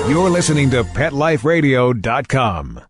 You're listening to PetLifeRadio.com.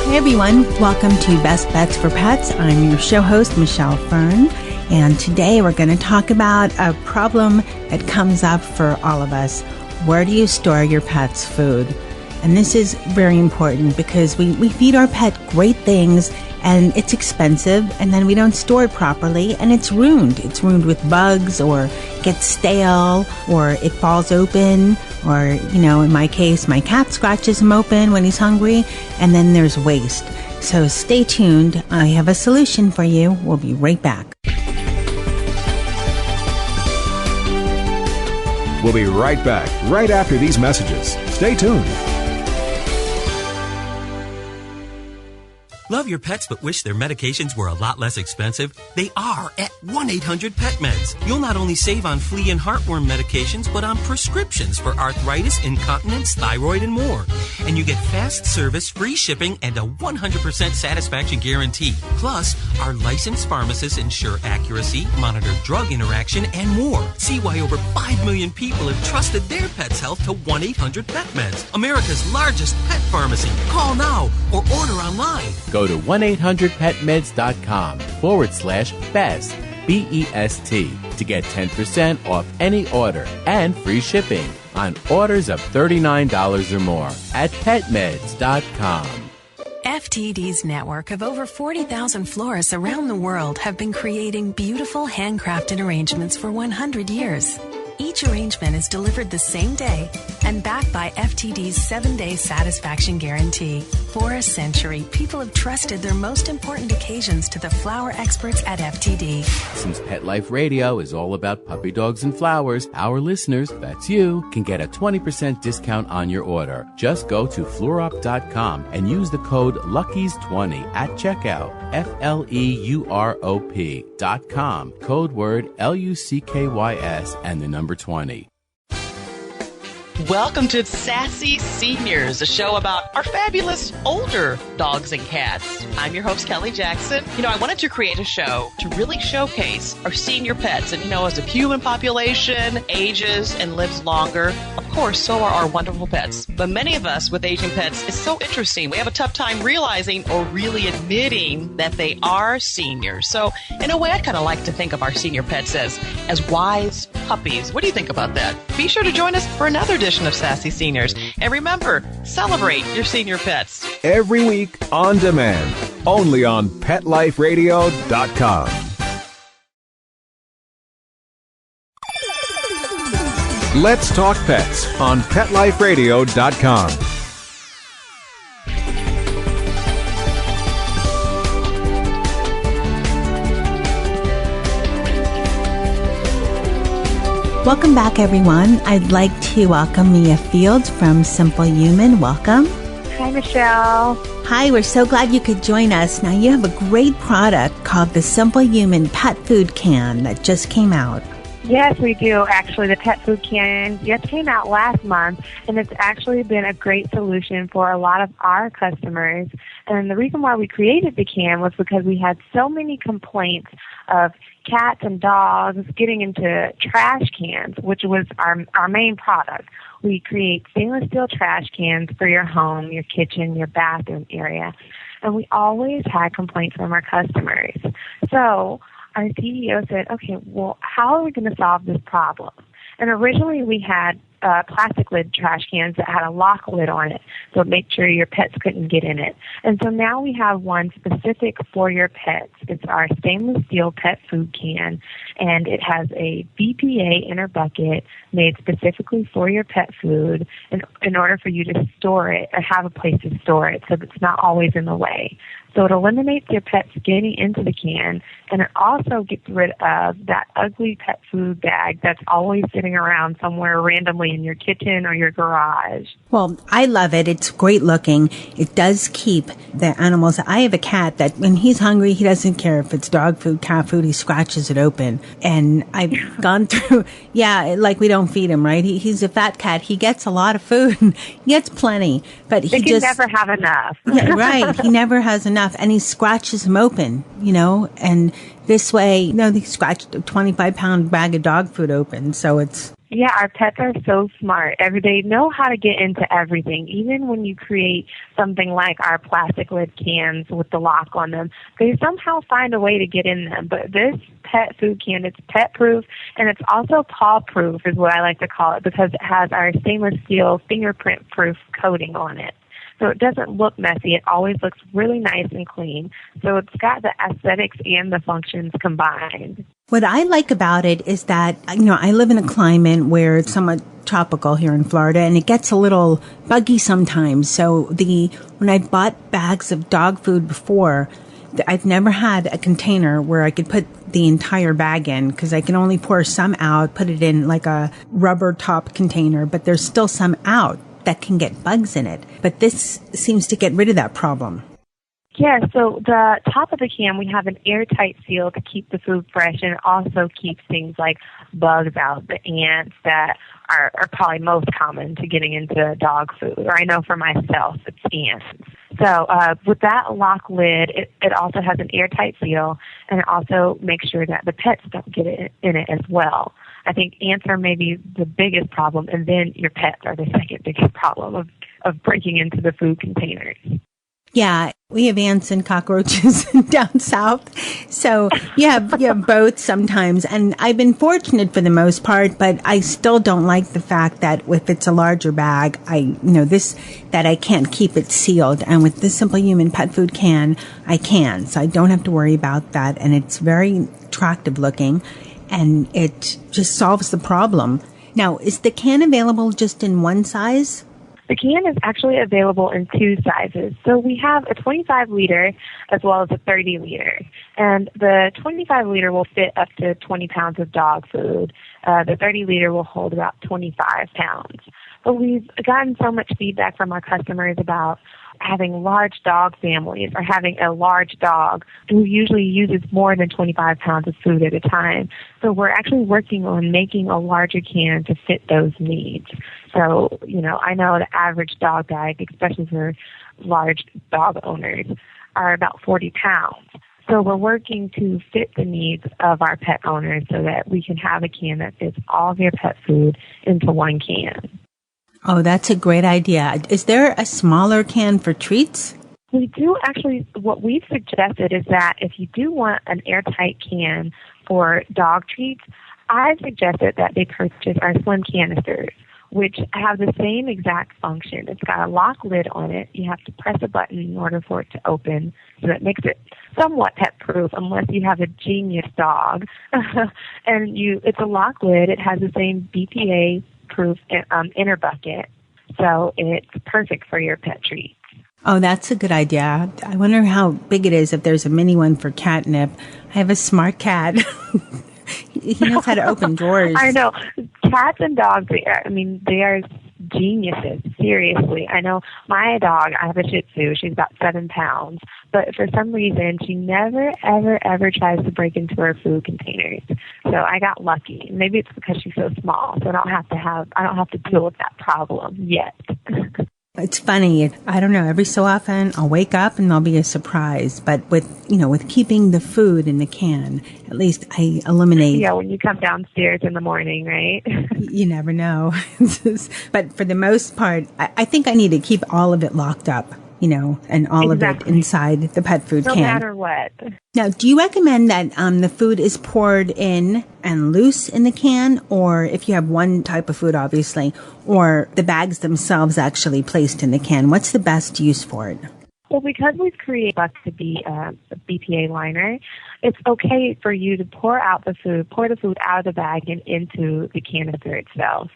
Hey everyone, welcome to Best Bets for Pets. I'm your show host, Michelle Fern, and today we're going to talk about a problem that comes up for all of us. Where do you store your pet's food? And this is very important because we feed our pet great things and it's expensive, and then we don't store it properly and it's ruined. It's ruined with bugs, or gets stale, or it falls open, or, you know, in my case, my cat scratches him open when he's hungry, and then there's waste. So stay tuned. I have a solution for you. We'll be right back. We'll be right back, right after these messages. Stay tuned. Love your pets but wish their medications were a lot less expensive? They are at 1-800-PET-MEDS. You'll not only save on flea and heartworm medications, but on prescriptions for arthritis, incontinence, thyroid, and more. And you get fast service, free shipping, and a 100% satisfaction guarantee. Plus, our licensed pharmacists ensure accuracy, monitor drug interaction, and more. See why over 5 million people have trusted their pet's health to 1-800-PET-MEDS, America's largest pet pharmacy. Call now or order online. Go to 1-800-PetMeds.com/best, BEST, to get 10% off any order and free shipping on orders of $39 or more at PetMeds.com. FTD's network of over 40,000 florists around the world have been creating beautiful handcrafted arrangements for 100 years. Each arrangement is delivered the same day and backed by FTD's 7-day satisfaction guarantee. For a century, people have trusted their most important occasions to the flower experts at FTD. Since Pet Life Radio is all about puppy dogs and flowers, our listeners, that's you, can get a 20% discount on your order. Just go to fluorop.com and use the code LUCKIES20 at checkout. FLEUROP.com. Code word LUCKYS and the number 20. Welcome to Sassy Seniors, a show about our fabulous older dogs and cats. I'm your host, Kelly Jackson. I wanted to create a show to really showcase our senior pets. And, as the human population ages and lives longer, of course, so are our wonderful pets. But many of us with aging pets, it's so interesting. We have a tough time realizing or really admitting that they are seniors. So, in a way, I kind of like to think of our senior pets as wise puppies. What do you think about that? Be sure to join us for another edition of Sassy Seniors. And remember, celebrate your senior pets. Every week on demand, only on PetLifeRadio.com. Let's talk pets on PetLifeRadio.com. Welcome back, everyone. I'd like to welcome Mia Fields from Simple Human. Welcome. Hi, Michelle. Hi, we're so glad you could join us. Now, you have a great product called the Simple Human Pet Food Can that just came out. Yes, we do. Actually, the pet food can just came out last month, and it's actually been a great solution for a lot of our customers. And the reason why we created the can was because we had so many complaints of cats and dogs getting into trash cans, which was our main product. We create stainless steel trash cans for your home, your kitchen, your bathroom area. And we always had complaints from our customers. So our CEO said, okay, well, how are we going to solve this problem? And originally we had plastic lid trash cans that had a lock lid on it, so make sure your pets couldn't get in it. And so now we have one specific for your pets. It's our stainless steel pet food can, and it has a BPA inner bucket made specifically for your pet food in order for you to store it or have a place to store it so that it's not always in the way. So it eliminates your pets getting into the can, and it also gets rid of that ugly pet food bag that's always sitting around somewhere randomly display in your kitchen or your garage. Well, I love it. It's great looking. It does keep the animals. I have a cat that when he's hungry, he doesn't care if it's dog food, cat food, he scratches it open. And I've gone through, like we don't feed him, right? He's a fat cat. He gets a lot of food. He gets plenty, but he can never have enough. Yeah, right. He never has enough, and he scratches them open, and this way, they scratched a 25-pound bag of dog food open, so it's... Yeah, our pets are so smart. They know how to get into everything. Even when you create something like our plastic lid cans with the lock on them, they somehow find a way to get in them. But this pet food can, it's pet-proof, and it's also paw-proof is what I like to call it, because it has our stainless steel fingerprint-proof coating on it. So it doesn't look messy. It always looks really nice and clean. So it's got the aesthetics and the functions combined. What I like about it is that, I live in a climate where it's somewhat tropical here in Florida, and it gets a little buggy sometimes. So when I bought bags of dog food before, I've never had a container where I could put the entire bag in, because I can only pour some out, put it in like a rubber top container, but there's still some out that can get bugs in it. But this seems to get rid of that problem. Yeah, so the top of the can, we have an airtight seal to keep the food fresh, and it also keeps things like bugs out, the ants that are probably most common to getting into dog food. Or I know for myself, it's ants. So with that lock lid, it also has an airtight seal, and it also makes sure that the pets don't get it in it as well. I think ants are maybe the biggest problem, and then your pets are the second biggest problem of breaking into the food containers. Yeah, we have ants and cockroaches down south. So you have both sometimes. And I've been fortunate for the most part, but I still don't like the fact that if it's a larger bag, that I can't keep it sealed. And with this Simple Human pet food can, I can. So I don't have to worry about that. And it's very attractive looking, and it just solves the problem. Now, is the can available just in one size? The can is actually available in two sizes. So we have a 25-liter as well as a 30-liter. And the 25-liter will fit up to 20 pounds of dog food. The 30-liter will hold about 25 pounds. But we've gotten so much feedback from our customers about having large dog families or having a large dog who usually uses more than 25 pounds of food at a time. So we're actually working on making a larger can to fit those needs. So, I know the average dog bag, especially for large dog owners, are about 40 pounds. So we're working to fit the needs of our pet owners so that we can have a can that fits all of their pet food into one can. Oh, that's a great idea. Is there a smaller can for treats? We do actually. What we've suggested is that if you do want an airtight can for dog treats, I've suggested that they purchase our slim canisters, which have the same exact function. It's got a lock lid on it. You have to press a button in order for it to open, so that makes it somewhat pet-proof unless you have a genius dog. And it's a lock lid. It has the same BPA-proof inner bucket, so it's perfect for your pet treats. Oh, that's a good idea. I wonder how big it is if there's a mini one for catnip. I have a smart cat. He knows how to open drawers. I know. Cats and dogs, they are geniuses, seriously. I know my dog, I have a Shih Tzu, she's about 7 pounds, but for some reason she never, ever tries to break into her food containers. So I got lucky. Maybe it's because she's so small, so I don't have to deal with that problem yet. It's funny. I don't know. Every so often I'll wake up and there'll be a surprise. But with keeping the food in the can, at least I eliminate. Yeah, when you come downstairs in the morning, right? You never know. But for the most part, I think I need to keep all of it locked up, and all exactly. of it inside the pet food no can. No matter what. Now, do you recommend that the food is poured in and loose in the can, or if you have one type of food, obviously, or the bags themselves actually placed in the can? What's the best use for it? Well, because we've created Buck to be a BPA liner, it's okay for you to pour the food out of the bag and into the canister itself.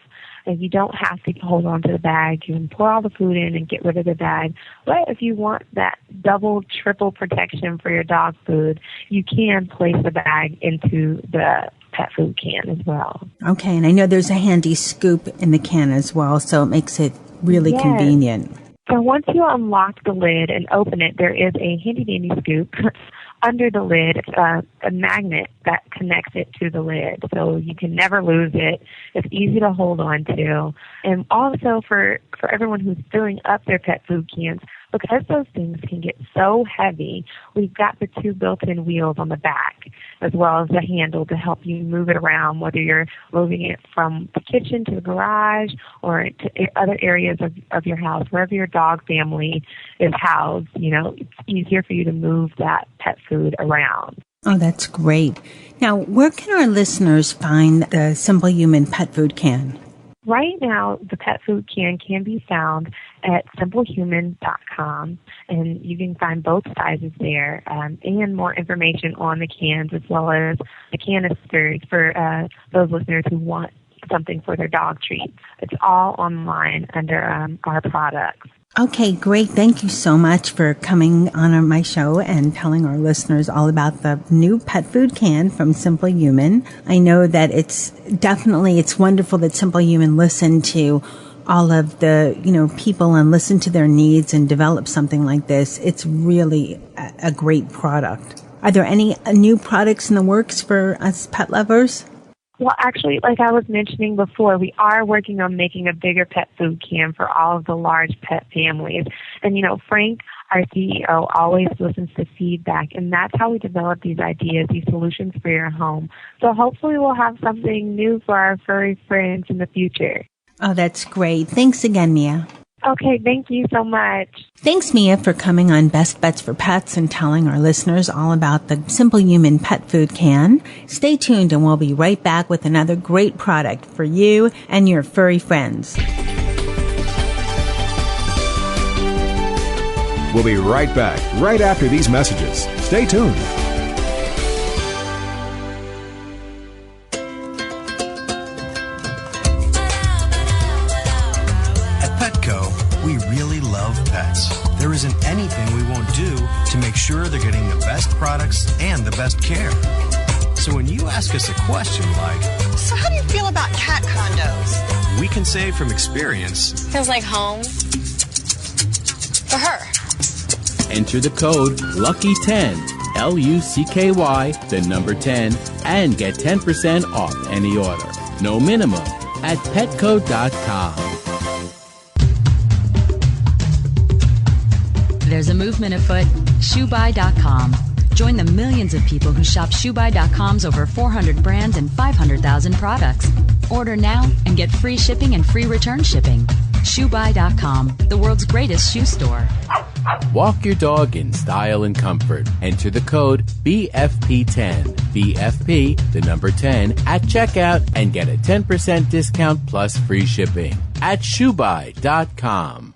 And you don't have to hold on to the bag. You can pour all the food in and get rid of the bag. But if you want that double, triple protection for your dog food, you can place the bag into the pet food can as well. Okay, and I know there's a handy scoop in the can as well, so it makes it really convenient. So once you unlock the lid and open it, there is a handy-dandy scoop under the lid, a magnet that connects it to the lid, so you can never lose it. It's easy to hold on to. And also for everyone who's filling up their pet food cans, because those things can get so heavy, we've got the 2 built-in wheels on the back, as well as the handle to help you move it around, whether you're moving it from the kitchen to the garage or to other areas of your house, wherever your dog family is housed. It's easier for you to move that pet food around. Oh, that's great. Now, where can our listeners find the Simple Human pet food can? Right now, the pet food can be found at simplehuman.com, and you can find both sizes there and more information on the cans as well as the canisters for those listeners who want something for their dog treats. It's all online under our products. Okay, great. Thank you so much for coming on my show and telling our listeners all about the new pet food can from Simple Human. I know that it's wonderful that Simple Human listened to all of the, people and listen to their needs and develop something like this. It's really a great product. Are there any new products in the works for us pet lovers? Well, actually, like I was mentioning before, we are working on making a bigger pet food can for all of the large pet families. And, Frank, our CEO, always listens to feedback, and that's how we develop these ideas, these solutions for your home. So hopefully we'll have something new for our furry friends in the future. Oh, that's great. Thanks again, Mia. Okay, thank you so much. Thanks, Mia, for coming on Best Bets for Pets and telling our listeners all about the Simple Human pet food can. Stay tuned and we'll be right back with another great product for you and your furry friends. We'll be right back, right after these messages. Stay tuned. We really love pets. There isn't anything we won't do to make sure they're getting the best products and the best care. So when you ask us a question like, so how do you feel about cat condos? We can say from experience, feels like home for her. Enter the code LUCKY10, LUCKY, the number 10, and get 10% off any order. No minimum at petco.com. There's a movement afoot, ShoeBuy.com. Join the millions of people who shop ShoeBuy.com's over 400 brands and 500,000 products. Order now and get free shipping and free return shipping. ShoeBuy.com, the world's greatest shoe store. Walk your dog in style and comfort. Enter the code BFP10, BFP, the number 10, at checkout and get a 10% discount plus free shipping at ShoeBuy.com.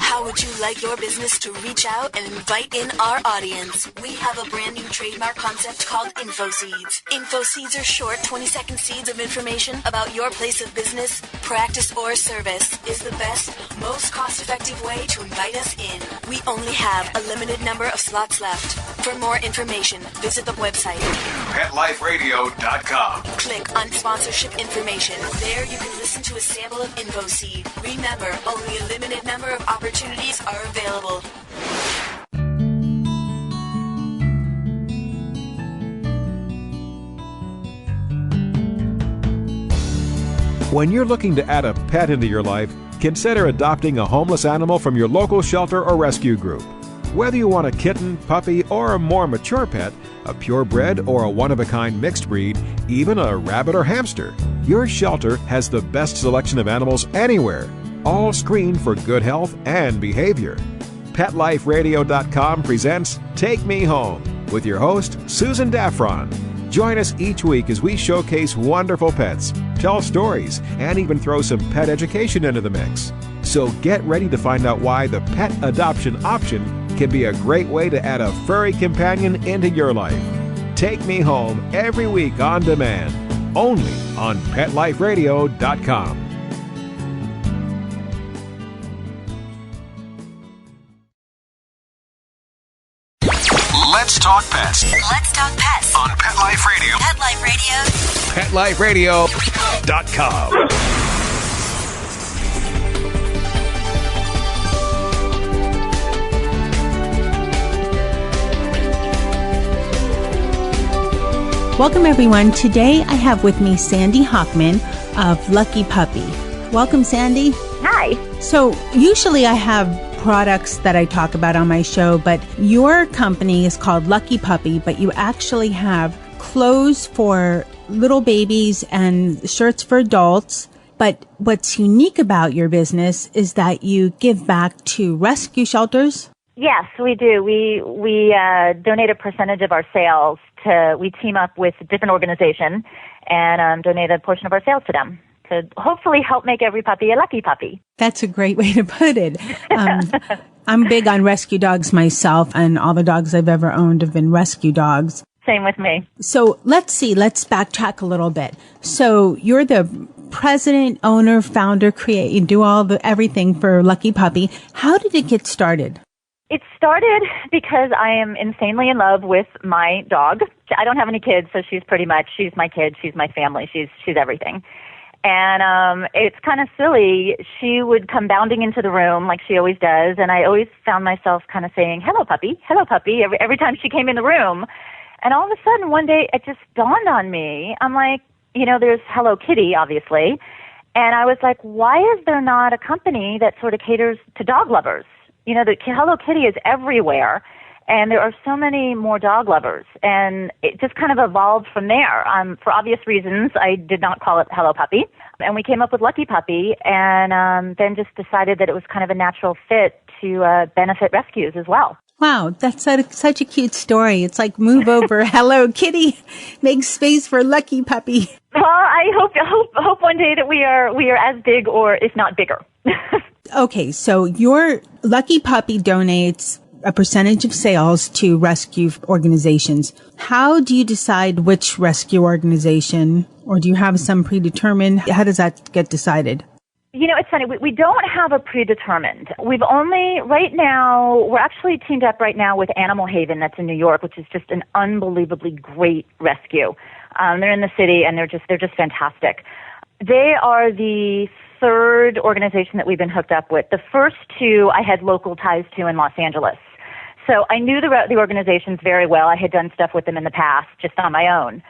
How would you like your business to reach out and invite in our audience? We have a brand new trademark concept called InfoSeeds. InfoSeeds are short 20-second seeds of information about your place of business, practice, or service. Is the best, most cost-effective way to invite us in. We only have a limited number of slots left. For more information, visit the website PetLifeRadio.com. Click on sponsorship information. There you can listen to a sample of InfoSeed. Remember, only a limited number of opportunities are available. When you're looking to add a pet into your life, consider adopting a homeless animal from your local shelter or rescue group. Whether you want a kitten, puppy, or a more mature pet, a purebred or a one-of-a-kind mixed breed, even a rabbit or hamster, your shelter has the best selection of animals anywhere, all screened for good health and behavior. PetLifeRadio.com presents Take Me Home with your host, Susan Daffron. Join us each week as we showcase wonderful pets, tell stories, and even throw some pet education into the mix. So get ready to find out why the pet adoption option can be a great way to add a furry companion into your life. Take Me Home every week on demand, only on PetLifeRadio.com. Let's talk pets. Let's talk pets On Pet Life Radio. Pet Life Radio. PetLifeRadio.com. Welcome, everyone. Today I have with me Sandy Hockman of Lucky Puppy. Welcome, Sandy. Hi. So usually I have products that I talk about on my show, but your company is called Lucky Puppy, but you actually have clothes for little babies and shirts for adults. But what's unique about your business is that you give back to rescue shelters. Yes, we do. We donate a percentage of our sales we team up with a different organization and donate a portion of our sales to them to hopefully help make every puppy a lucky puppy. That's a great way to put it. I'm big on rescue dogs myself, and all the dogs I've ever owned have been rescue dogs. Same with me. So let's backtrack a little bit. So you're the president, owner, founder, you do everything for Lucky Puppy. How did it get started? It started because I am insanely in love with my dog. I don't have any kids, so she's my kid, she's my family, she's everything. And it's kind of silly. She would come bounding into the room like she always does, and I always found myself kind of saying, hello, puppy, every time she came in the room. And all of a sudden, one day, it just dawned on me. I'm like, there's Hello Kitty, obviously. And I was like, why is there not a company that sort of caters to dog lovers? The Hello Kitty is everywhere, and there are so many more dog lovers. And it just kind of evolved from there. For obvious reasons, I did not call it Hello Puppy. And we came up with Lucky Puppy, and then just decided that it was kind of a natural fit to benefit rescues as well. Wow, that's such a cute story. It's like move over, Hello Kitty, make space for Lucky Puppy. Well, I hope one day that we are as big, or if not bigger. Okay, so your Lucky Puppy donates a percentage of sales to rescue organizations. How do you decide which rescue organization, or do you have some predetermined? How does that get decided? It's funny. We don't have a predetermined. We're actually teamed up right now with Animal Haven that's in New York, which is just an unbelievably great rescue. They're in the city, and they're just fantastic. They are the third organization that we've been hooked up with. The first two I had local ties to in Los Angeles. So I knew the organizations very well. I had done stuff with them in the past, just on my own.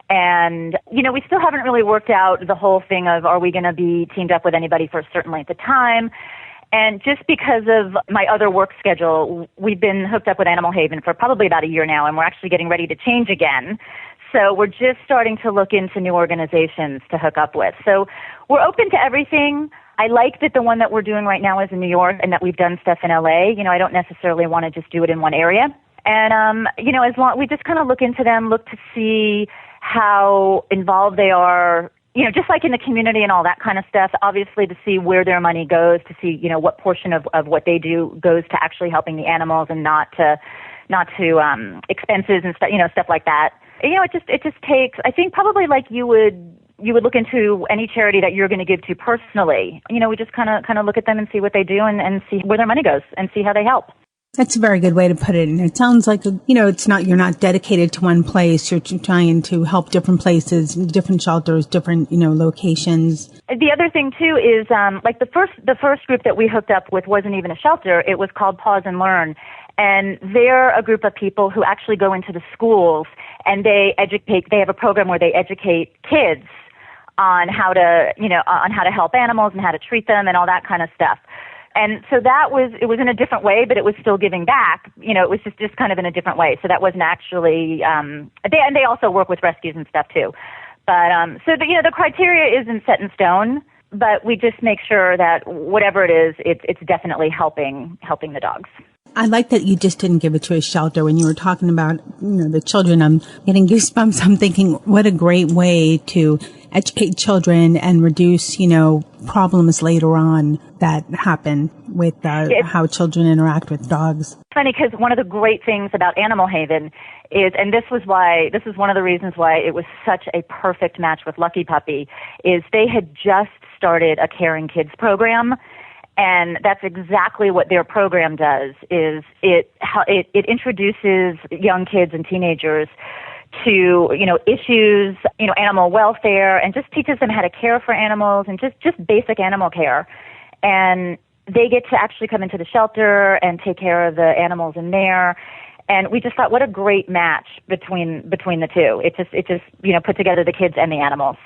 And, we still haven't really worked out the whole thing of, are we going to be teamed up with anybody for a certain length of time? And just because of my other work schedule, we've been hooked up with Animal Haven for probably about a year now, and we're actually getting ready to change again. So we're just starting to look into new organizations to hook up with. So we're open to everything. I like that the one that we're doing right now is in New York, and that we've done stuff in LA. I don't necessarily want to just do it in one area. And, we just kind of look into them, look to see how involved they are, just like in the community and all that kind of stuff, obviously to see where their money goes, to see, what portion of what they do goes to actually helping the animals and not to expenses and stuff like that. It just takes, I think probably like you would look into any charity that you're going to give to personally. We just kind of look at them and see what they do and see where their money goes and see how they help. That's a very good way to put it. And it sounds like, you're not dedicated to one place. You're trying to help different places, different shelters, different, locations. The other thing too is, like the first group that we hooked up with wasn't even a shelter. It was called Pause and Learn. And they're a group of people who actually go into the schools and they have a program where they educate kids on how to help animals and how to treat them and all that kind of stuff. And so it was in a different way, but it was still giving back. It was just kind of in a different way. So that wasn't actually, they also work with rescues and stuff too. But, so the criteria isn't set in stone, but we just make sure that whatever it is, it's definitely helping the dogs. I like that you just didn't give it to a shelter. When you were talking about, the children, I'm getting goosebumps. I'm thinking, what a great way to educate children and reduce, problems later on that happen with how children interact with dogs. It's funny because one of the great things about Animal Haven is, and this is one of the reasons why it was such a perfect match with Lucky Puppy, is they had just started a Caring Kids program. And that's exactly what their program does, is it introduces young kids and teenagers to, issues, animal welfare, and just teaches them how to care for animals and just basic animal care. And they get to actually come into the shelter and take care of the animals in there. And we just thought, what a great match between the two. It just put together the kids and the animals.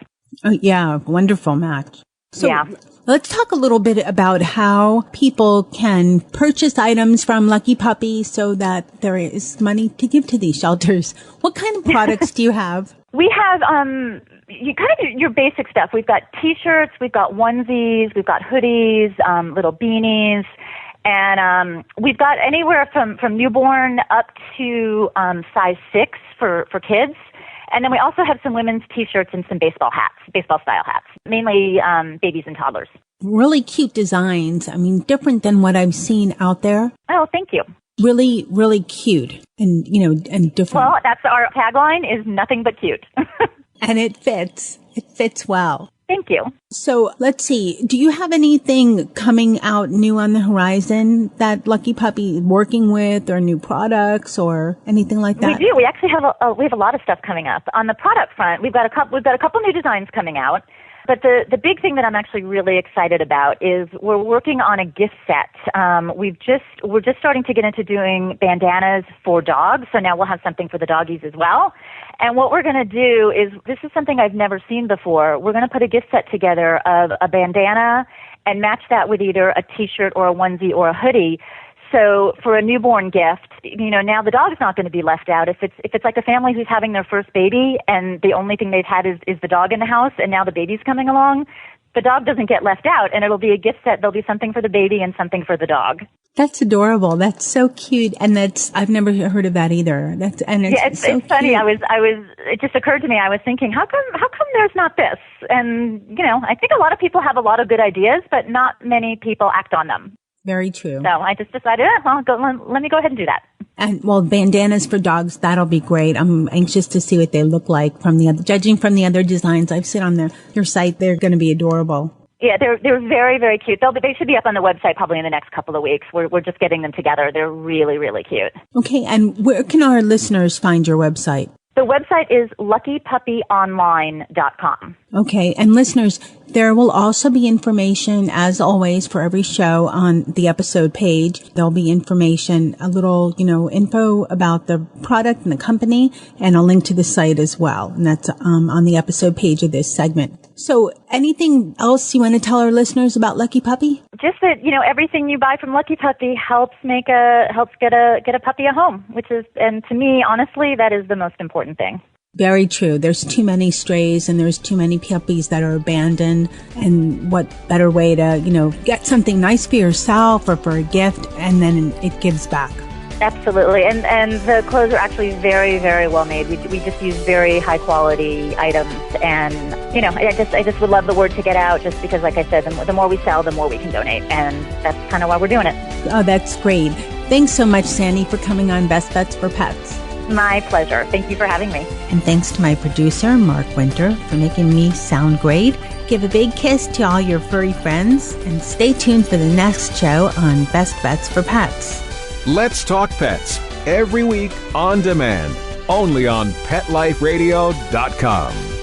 Oh, yeah, wonderful match. So yeah. Let's talk a little bit about how people can purchase items from Lucky Puppy so that there is money to give to these shelters. What kind of products do you have? We have your basic stuff. We've got T-shirts, we've got onesies, we've got hoodies, little beanies, and we've got anywhere from newborn up to size 6 for kids. And then we also have some women's T-shirts and some baseball style hats, mainly babies and toddlers. Really cute designs. I mean, different than what I've seen out there. Oh, thank you. Really, really cute and, and different. Well, that's our tagline, is nothing but cute. And it fits. It fits well. Thank you. So let's see. Do you have anything coming out new on the horizon that Lucky Puppy is working with, or new products or anything like that? We do. We actually have a lot of stuff coming up. On the product front, we've got a couple new designs coming out. But the big thing that I'm actually really excited about is we're working on a gift set. We're just starting to get into doing bandanas for dogs, so now we'll have something for the doggies as well. And what we're going to do is, this is something I've never seen before. We're going to put a gift set together of a bandana and match that with either a T-shirt or a onesie or a hoodie. So for a newborn gift, now the dog's not going to be left out. If it's like a family who's having their first baby and the only thing they've had is the dog in the house, and now the baby's coming along, the dog doesn't get left out, and it'll be a gift set. There'll be something for the baby and something for the dog. That's adorable. That's so cute, and I've never heard of that either. It's funny. It just occurred to me. I was thinking, how come there's not this? And I think a lot of people have a lot of good ideas, but not many people act on them. Very true. So I just decided, let me go ahead and do that. And bandanas for dogs, that'll be great. I'm anxious to see what they look like judging from the other designs I've seen on your site. They're going to be adorable. Yeah, they're very, very cute. They should be up on the website probably in the next couple of weeks. We're just getting them together. They're really, really cute. Okay, and where can our listeners find your website? The website is luckypuppyonline.com. Okay, and listeners, there will also be information, as always, for every show on the episode page. There'll be information, a little, info about the product and the company, and a link to the site as well. And that's on the episode page of this segment. So anything else you want to tell our listeners about Lucky Puppy? Just that, everything you buy from Lucky Puppy helps get a puppy a home, and to me, honestly, that is the most important thing. Very true. There's too many strays and there's too many puppies that are abandoned. And what better way to, get something nice for yourself or for a gift, and then it gives back. Absolutely. And the clothes are actually very, very well made. We just use very high quality items. And, I just would love the word to get out, just because, like I said, the more we sell, the more we can donate. And that's kind of why we're doing it. Oh, that's great. Thanks so much, Sandy, for coming on Best Bets for Pets. My pleasure. Thank you for having me. And thanks to my producer, Mark Winter, for making me sound great. Give a big kiss to all your furry friends, and stay tuned for the next show on Best Bets for Pets. Let's Talk Pets, every week on demand, only on PetLifeRadio.com.